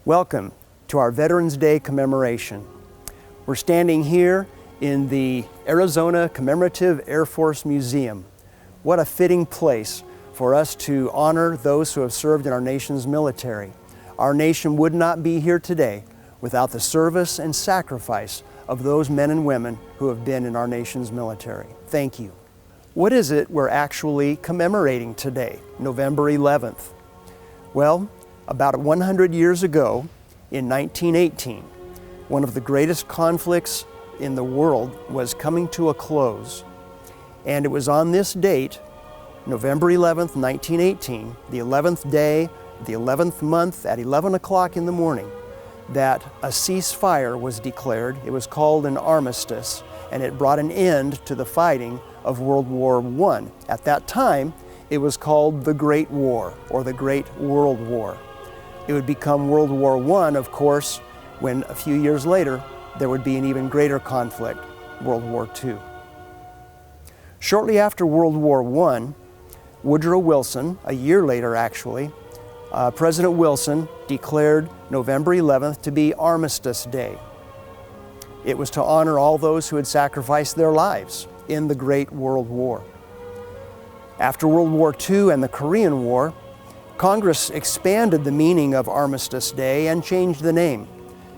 Welcome to our Veterans Day commemoration. We're standing here in the Arizona Commemorative Air Force Museum. What a fitting place for us to honor those who have served in our nation's military. Our nation would not be here today without the service and sacrifice of those men and women who have been in our nation's military. Thank you. What is it we're actually commemorating today, November 11th? Well, about 100 years ago, in 1918, one of the greatest conflicts in the world was coming to a close. And it was on this date, November 11th, 1918, the 11th day, the 11th month at 11 o'clock in the morning, that a ceasefire was declared. It was called an armistice, and it brought an end to the fighting of World War I. At that time, it was called the Great War, or the Great World War. It would become World War I, of course, when a few years later, there would be an even greater conflict, World War II. Shortly after World War I, Woodrow Wilson, a year later actually, President Wilson declared November 11th to be Armistice Day. It was to honor all those who had sacrificed their lives in the Great World War. After World War II and the Korean War, Congress expanded the meaning of Armistice Day and changed the name.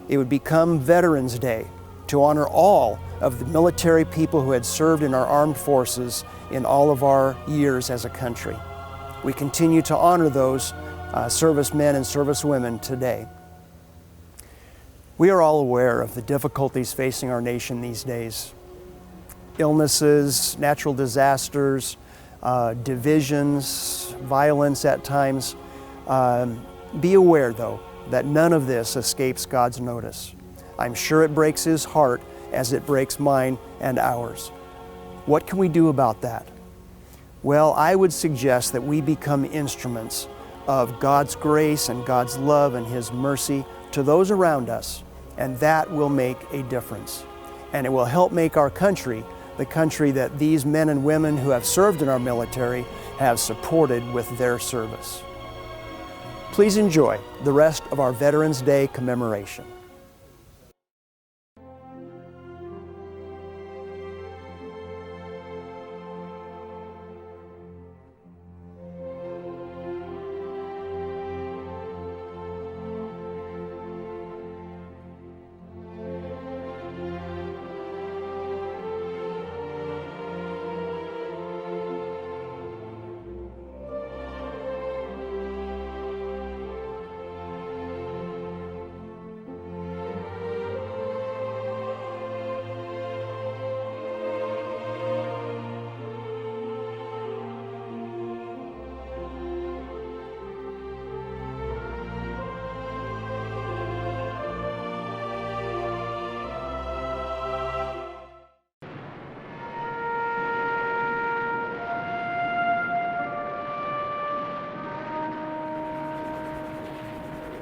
It would become Veterans Day to honor all of the military people who had served in our armed forces in all of our years as a country. We continue to honor those servicemen and servicewomen today. We are all aware of the difficulties facing our nation these days. Illnesses, natural disasters, divisions, violence at times. Be aware, though, that none of this escapes God's notice. I'm sure it breaks His heart as it breaks mine and ours. What can we do about that? Well, I would suggest that we become instruments of God's grace and God's love and His mercy to those around us, and that will make a difference. And it will help make our country the country that these men and women who have served in our military have supported with their service. Please enjoy the rest of our Veterans Day commemoration.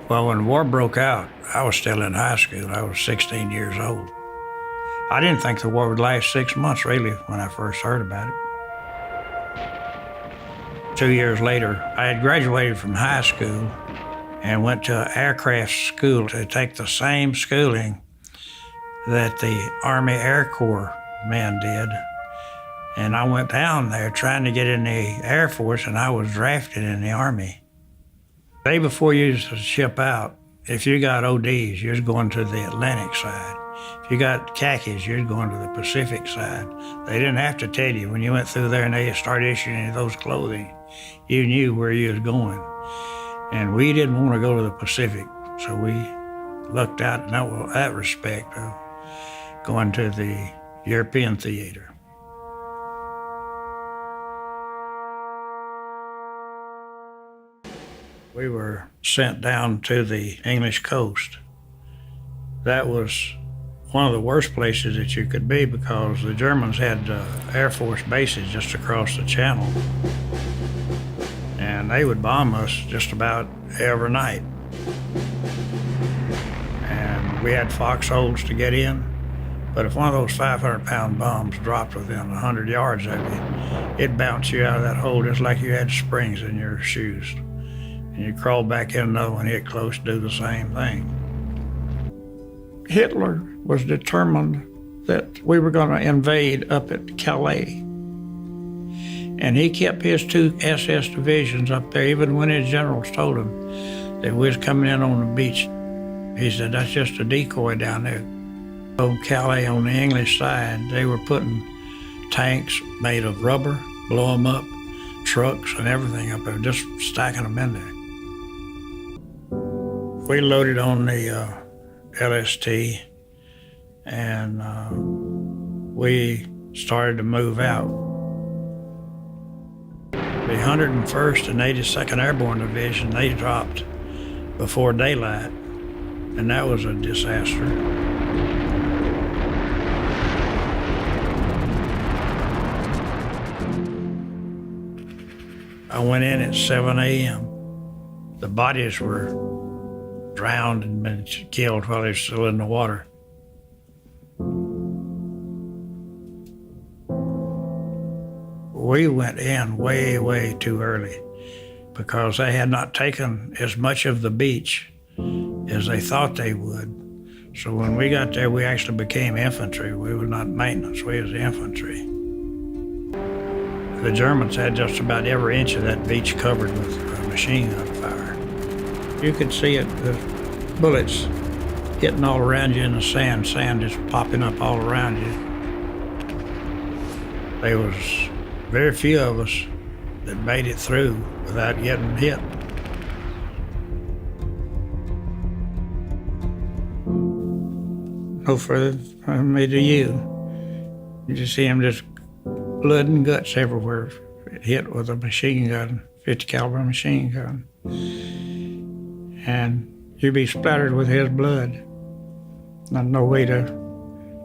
Well, when the war broke out, I was still in high school. I was 16 years old. I didn't think the war would last 6 months, really, when I first heard about it. 2 years later, I had graduated from high school and went to an aircraft school to take the same schooling that the Army Air Corps men did. And I went down there trying to get in the Air Force, and I was drafted in the Army. The day before you used to ship out, if you got ODs, you're going to the Atlantic side. If you got khakis, you're going to the Pacific side. They didn't have to tell you. When you went through there and they started issuing you those clothing, you knew where you was going. And we didn't want to go to the Pacific, so we lucked out in that respect of going to the European theater. We were sent down to the English coast. That was one of the worst places that you could be because the Germans had Air Force bases just across the channel. And they would bomb us just about every night. And we had foxholes to get in, but if one of those 500-pound bombs dropped within 100 yards of you, it bounced you out of that hole just like you had springs in your shoes. And you crawl back in another one, hit close, do the same thing. Hitler was determined that we were going to invade up at Calais. And he kept his 2 SS divisions up there, even when his generals told him that we was coming in on the beach. He said, that's just a decoy down there. On Calais, on the English side, they were putting tanks made of rubber, blow them up, trucks and everything up there, just stacking them in there. We loaded on the LST and we started to move out. The 101st and 82nd Airborne Division, they dropped before daylight, and that was a disaster. I went in at 7 a.m. The bodies were drowned and been killed while they were still in the water. We went in way, way too early because they had not taken as much of the beach as they thought they would. So when we got there, we actually became infantry. We were not maintenance, we was infantry. The Germans had just about every inch of that beach covered with machine gun fire. You could see it, the bullets hitting all around you in the sand just popping up all around you. There was very few of us that made it through without getting hit. No further from me to you. You just see him just blood and guts everywhere, hit with a machine gun, 50 caliber machine gun. And you'd be splattered with his blood. Not no way to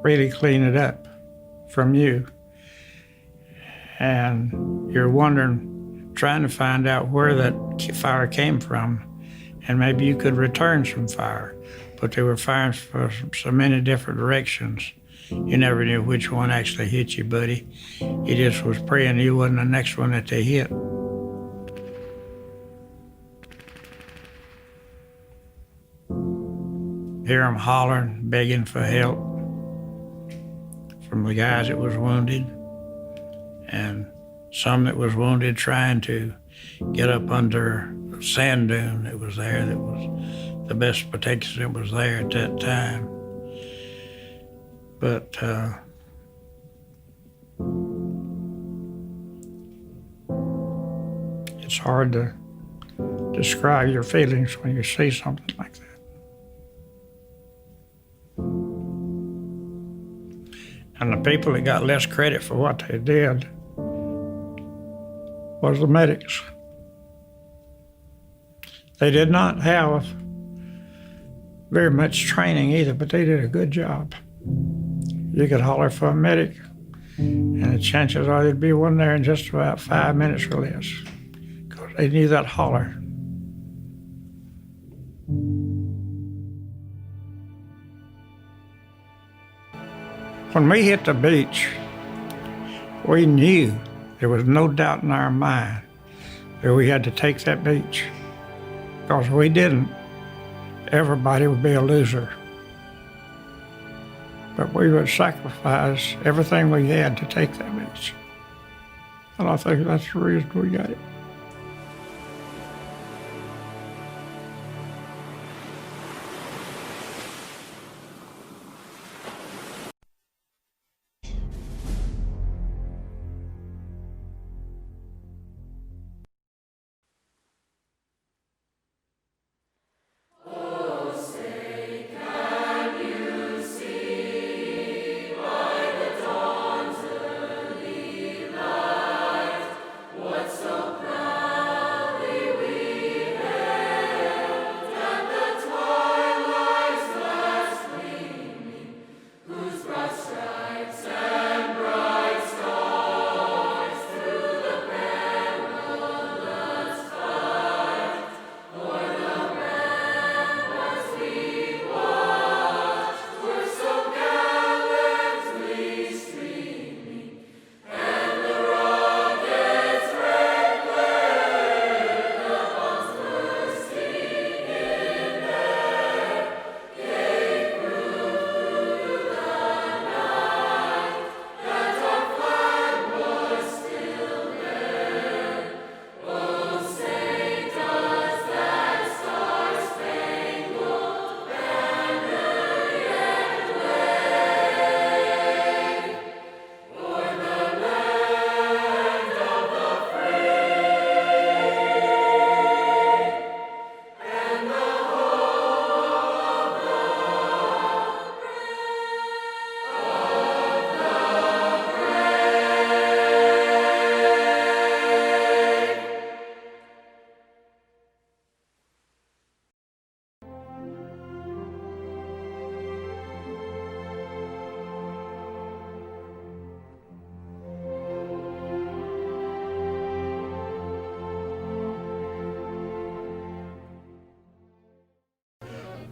really clean it up from you. And you're wondering, trying to find out where that fire came from, and maybe you could return some fire. But they were firing from so many different directions. You never knew which one actually hit you, buddy. You just was praying you wasn't the next one that they hit. Hear them hollering, begging for help from the guys that was wounded, and some that was wounded trying to get up under a sand dune that was there, that was the best protection that was there at that time. But it's hard to describe your feelings when you see something like that. And the people that got less credit for what they did was the medics. They did not have very much training either, but they did a good job. You could holler for a medic, and the chances are there'd be one there in just about 5 minutes or less, because they knew that holler. When we hit the beach, we knew, there was no doubt in our mind, that we had to take that beach. Because if we didn't, everybody would be a loser. But we would sacrifice everything we had to take that beach. And I think that's the reason we got it.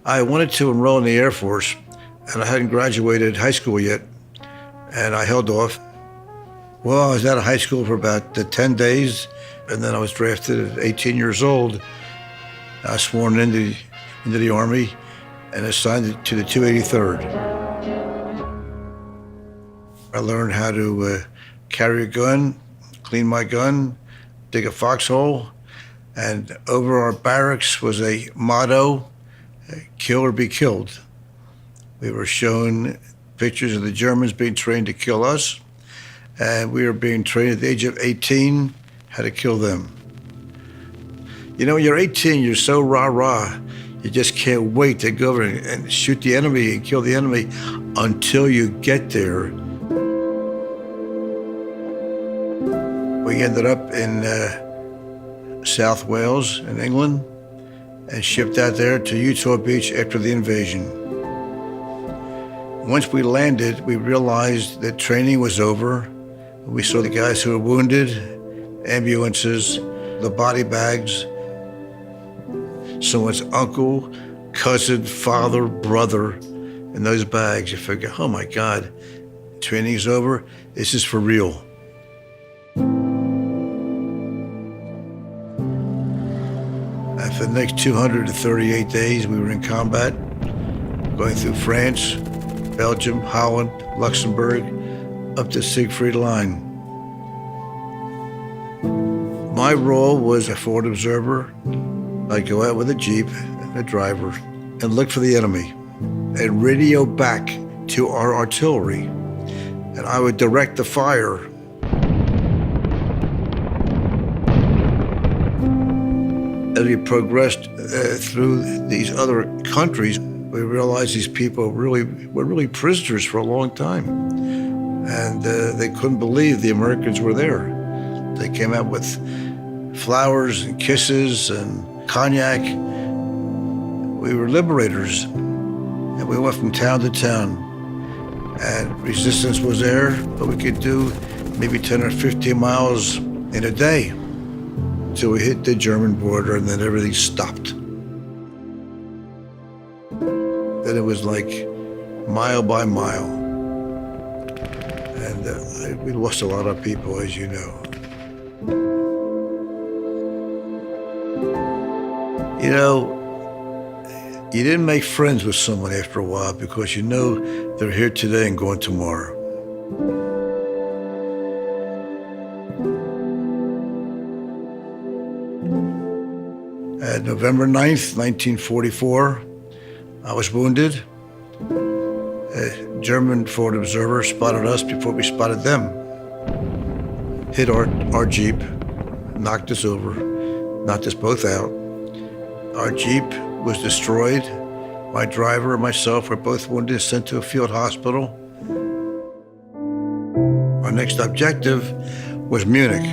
I wanted to enroll in the Air Force, and I hadn't graduated high school yet, and I held off. Well, I was out of high school for about 10 days, and then I was drafted at 18 years old. I was sworn into the Army and assigned to the 283rd. I learned how to carry a gun, clean my gun, dig a foxhole, and over our barracks was a motto, kill or be killed. We were shown pictures of the Germans being trained to kill us, and we were being trained at the age of 18 how to kill them. You know, when you're 18, you're so rah-rah, you just can't wait to go over and shoot the enemy and kill the enemy until you get there. We ended up in South Wales in England and shipped out there to Utah Beach after the invasion. Once we landed, we realized that training was over. We saw the guys who were wounded, ambulances, the body bags, someone's uncle, cousin, father, brother in those bags. You figure, oh my God, training's over, this is for real. For the next 238 days, we were in combat, going through France, Belgium, Holland, Luxembourg, up to Siegfried Line. My role was a forward observer. I'd go out with a Jeep and a driver and look for the enemy and radio back to our artillery. And I would direct the fire. As we progressed through these other countries, we realized these people were really prisoners for a long time. And they couldn't believe the Americans were there. They came out with flowers and kisses and cognac. We were liberators, and we went from town to town. And resistance was there, but we could do maybe 10 or 15 miles in a day. Till we hit the German border, and then everything stopped. Then it was like mile by mile. And we lost a lot of people, as you know. You know, you didn't make friends with someone after a while because you know they're here today and gone tomorrow. At November 9th, 1944, I was wounded. A German forward observer spotted us before we spotted them. Hit our Jeep, knocked us over, knocked us both out. Our Jeep was destroyed. My driver and myself were both wounded and sent to a field hospital. Our next objective was Munich.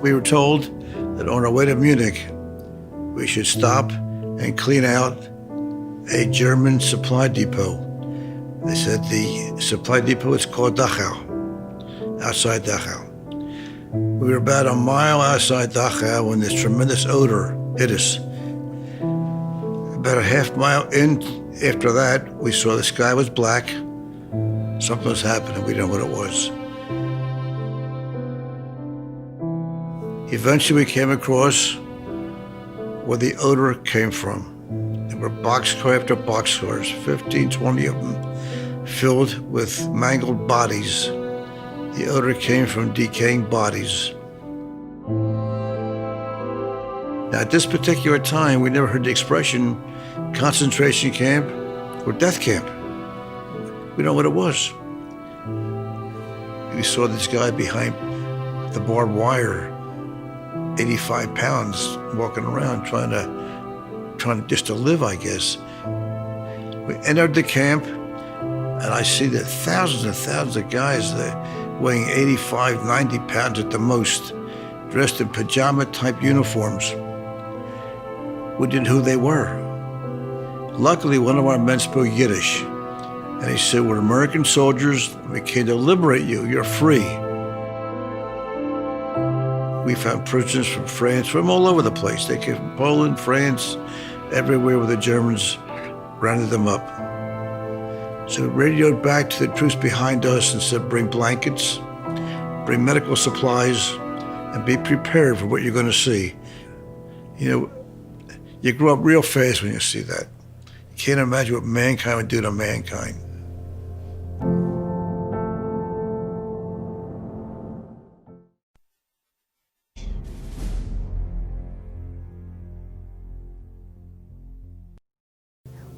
We were told that on our way to Munich, we should stop and clean out a German supply depot. They said the supply depot is called Dachau, outside Dachau. We were about a mile outside Dachau when this tremendous odor hit us. About a half mile in after that, we saw the sky was black. Something was happening, we didn't know what it was. Eventually we came across where the odor came from. There were boxcar after boxcars, 15, 20 of them, filled with mangled bodies. The odor came from decaying bodies. Now, at this particular time, we never heard the expression concentration camp or death camp. We know what it was. We saw this guy behind the barbed wire, 85 pounds, walking around trying to just to live, I guess. We entered the camp, and I see that thousands and thousands of guys weighing 85, 90 pounds at the most, dressed in pajama-type uniforms. We didn't know who they were. Luckily, one of our men spoke Yiddish, and he said, "We're American soldiers. We came to liberate you. You're free." We found prisoners from France, from all over the place. They came from Poland, France, everywhere where the Germans rounded them up. So we radioed back to the troops behind us and said, bring blankets, bring medical supplies, and be prepared for what you're going to see. You know, you grow up real fast when you see that. You can't imagine what mankind would do to mankind.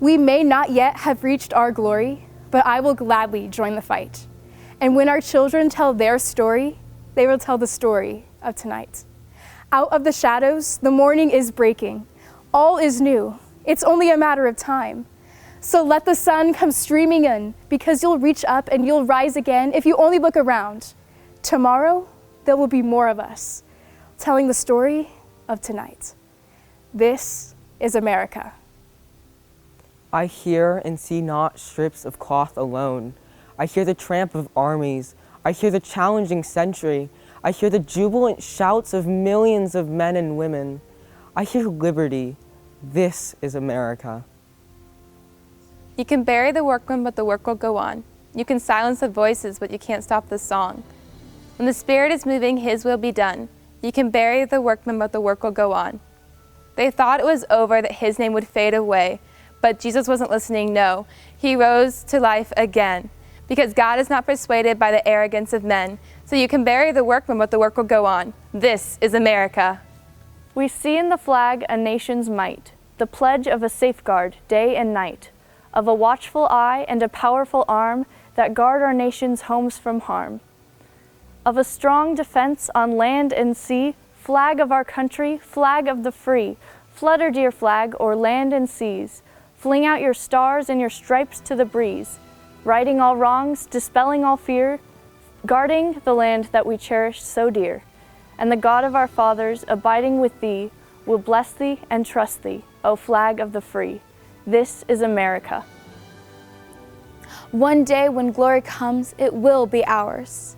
We may not yet have reached our glory, but I will gladly join the fight. And when our children tell their story, they will tell the story of tonight. Out of the shadows, the morning is breaking. All is new. It's only a matter of time. So let the sun come streaming in, because you'll reach up and you'll rise again if you only look around. Tomorrow, there will be more of us, telling the story of tonight. This is America. I hear and see not strips of cloth alone. I hear the tramp of armies. I hear the challenging sentry. I hear the jubilant shouts of millions of men and women. I hear liberty. This is America. You can bury the workman, but the work will go on. You can silence the voices, but you can't stop the song. When the Spirit is moving, His will be done. You can bury the workman, but the work will go on. They thought it was over, that His name would fade away. But Jesus wasn't listening, no. He rose to life again. Because God is not persuaded by the arrogance of men. So you can bury the workman, but the work will go on. This is America. We see in the flag a nation's might, the pledge of a safeguard day and night, of a watchful eye and a powerful arm that guard our nation's homes from harm. Of a strong defense on land and sea, flag of our country, flag of the free, flutter, dear flag, o'er land and seas. Fling out your stars and your stripes to the breeze, righting all wrongs, dispelling all fear, guarding the land that we cherish so dear. And the God of our fathers, abiding with thee, will bless thee and trust thee, O flag of the free. This is America. One day when glory comes, it will be ours.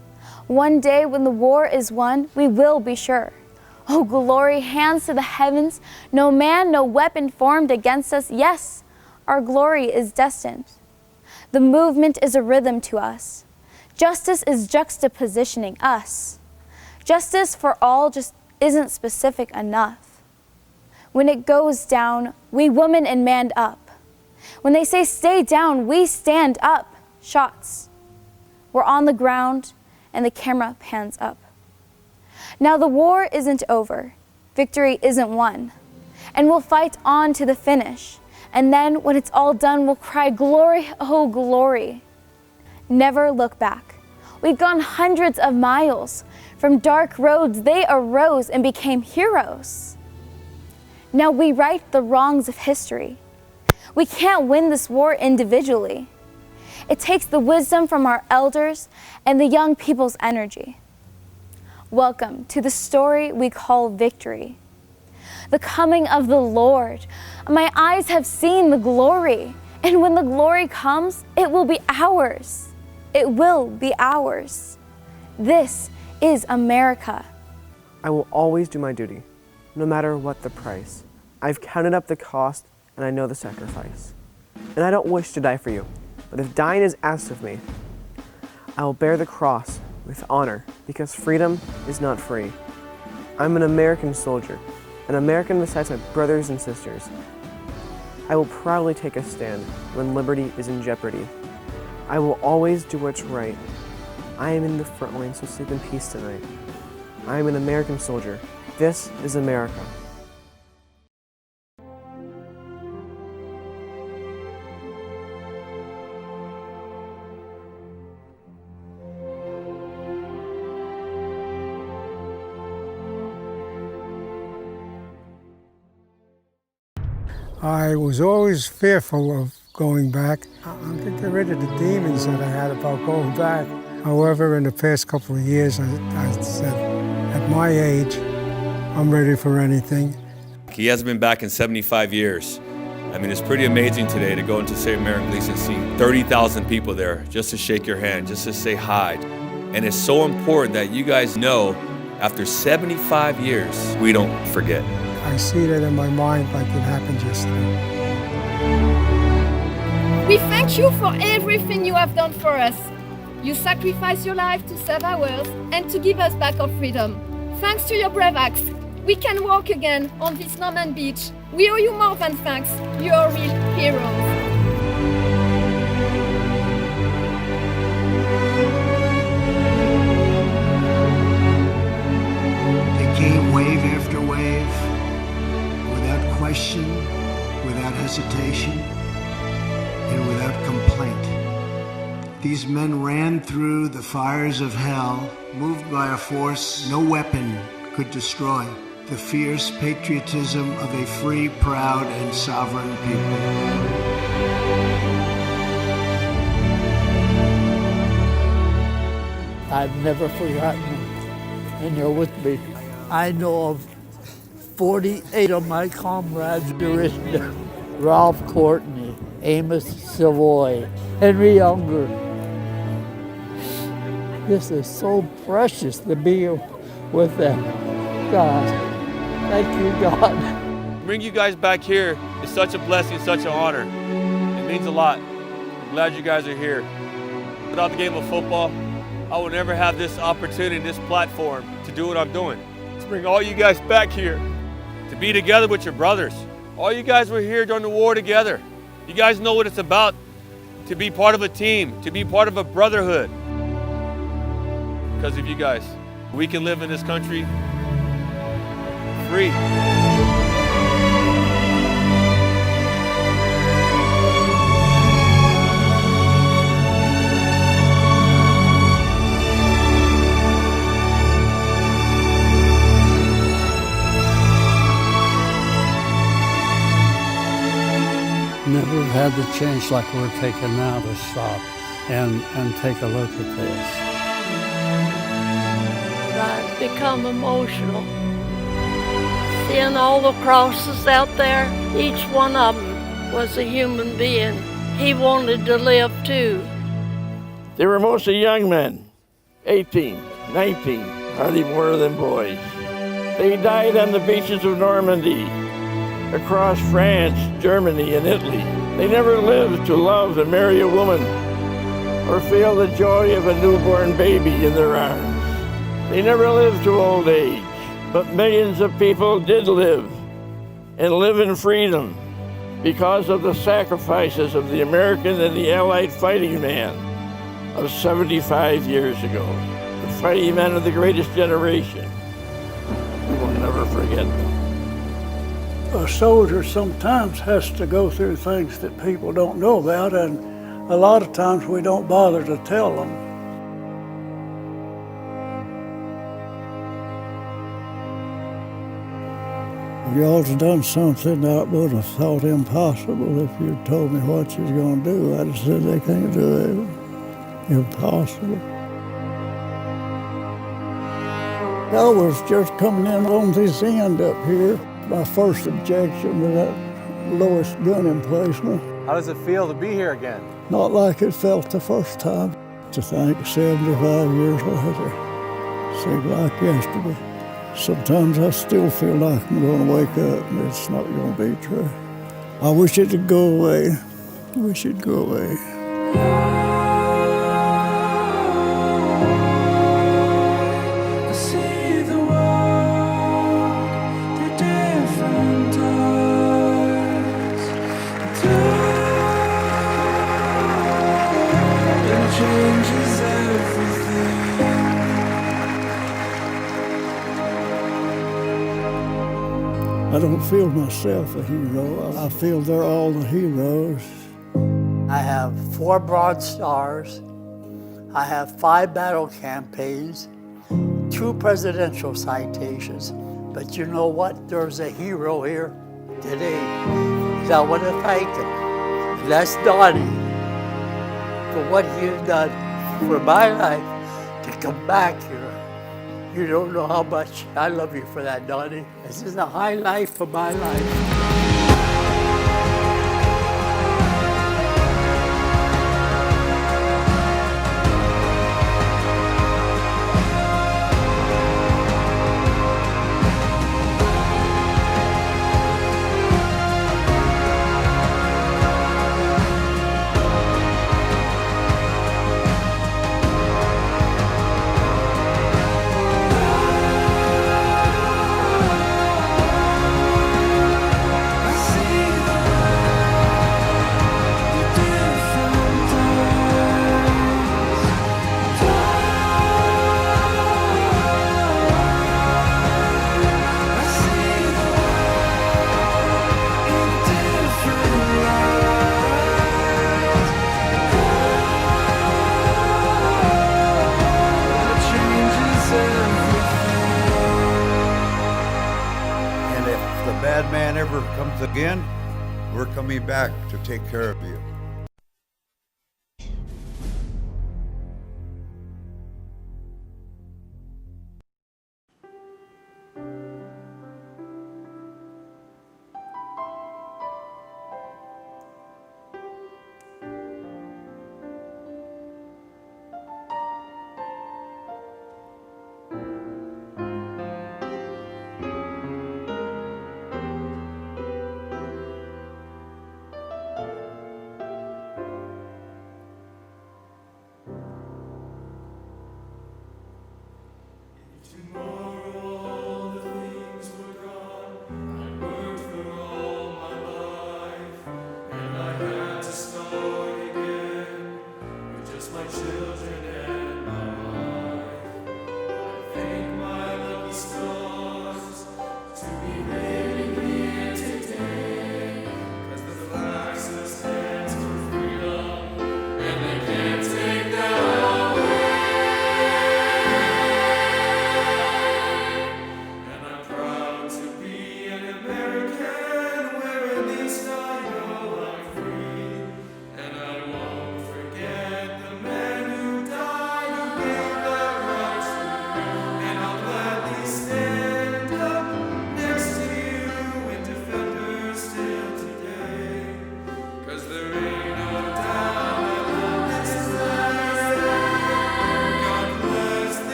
One day when the war is won, we will be sure. Oh, glory, hands to the heavens, no man, no weapon formed against us. Yes, our glory is destined. The movement is a rhythm to us. Justice is juxtapositioning us. Justice for all just isn't specific enough. When it goes down, we woman and man up. When they say stay down, we stand up. Shots. We're on the ground and the camera pans up. Now the war isn't over. Victory isn't won. And we'll fight on to the finish. And then when it's all done, we'll cry, glory, oh glory. Never look back. We've gone hundreds of miles. From dark roads, they arose and became heroes. Now we right the wrongs of history. We can't win this war individually. It takes the wisdom from our elders and the young people's energy. Welcome to the story we call victory. The coming of the Lord. My eyes have seen the glory. And when the glory comes, it will be ours. It will be ours. This is America. I will always do my duty, no matter what the price. I've counted up the cost, and I know the sacrifice. And I don't wish to die for you, but if dying is asked of me, I will bear the cross with honor, because freedom is not free. I'm an American soldier, an American besides my brothers and sisters. I will proudly take a stand when liberty is in jeopardy. I will always do what's right. I am in the front line, so sleep in peace tonight. I am an American soldier. This is America. I was always fearful of going back. I could get rid of the demons that I had about going back. However, in the past couple of years, I said, at my age, I'm ready for anything. He hasn't been back in 75 years. I mean, it's pretty amazing today to go into St. Mary Police and see 30,000 people there just to shake your hand, just to say hi. And it's so important that you guys know, after 75 years, we don't forget. I see that in my mind like it happened yesterday. We thank you for everything you have done for us. You sacrificed your life to save ours and to give us back our freedom. Thanks to your brave acts, we can walk again on this Norman beach. We owe you more than thanks. You are real heroes. They came wave after wave, without question, without hesitation, and without complaint. These men ran through the fires of hell, moved by a force no weapon could destroy, the fierce patriotism of a free, proud, and sovereign people. I've never forgotten, and you're with me. I know of 48 of my comrades who are in there. Ralph Courtney, Amos Savoy, Henry Younger. This is so precious to be with them. God, thank you, God. Bring you guys back here is such a blessing, such an honor. It means a lot. I'm glad you guys are here. Without the game of football, I would never have this opportunity, this platform to do what I'm doing. To bring all you guys back here, to be together with your brothers. All you guys were here during the war together. You guys know what it's about to be part of a team, to be part of a brotherhood. Because of you guys, we can live in this country free. Never had the chance like we're taking now to stop and take a look at this. I've become emotional. Seeing all the crosses out there, each one of them was a human being. He wanted to live too. They were mostly young men, 18, 19, hardly more than boys. They died on the beaches of Normandy, across France, Germany, and Italy. They never lived to love and marry a woman. or feel the joy of a newborn baby in their arms. They never lived to old age, but millions of people did live, and live in freedom because of the sacrifices of the American and the Allied fighting man of 75 years ago. The fighting men of the greatest generation. We will never forget them. A soldier sometimes has to go through things that people don't know about, and a lot of times we don't bother to tell them. Y'all's done something that I would have thought impossible if you'd told me what you was going to do. I'd have said they can't do it. Impossible. I was just coming in on this end up here. My first objection to that lowest gun emplacement. How does it feel to be here again? Not like it felt the first time. To think 75 years later, seemed like yesterday. Sometimes I still feel like I'm going to wake up and it's not going to be true. I wish it would go away. I wish it'd go away. I don't feel myself a hero. I feel they're all the heroes. I have 4 Bronze Stars. I have 5 battle campaigns, 2 presidential citations. But you know what? There's a hero here today. And I want to thank him. And that's Donnie for what he's done for my life to come back here. You don't know how much I love you for that, Donnie. This is a highlight for my life. Bad man ever comes again, we're coming back to take care of you. Tomorrow.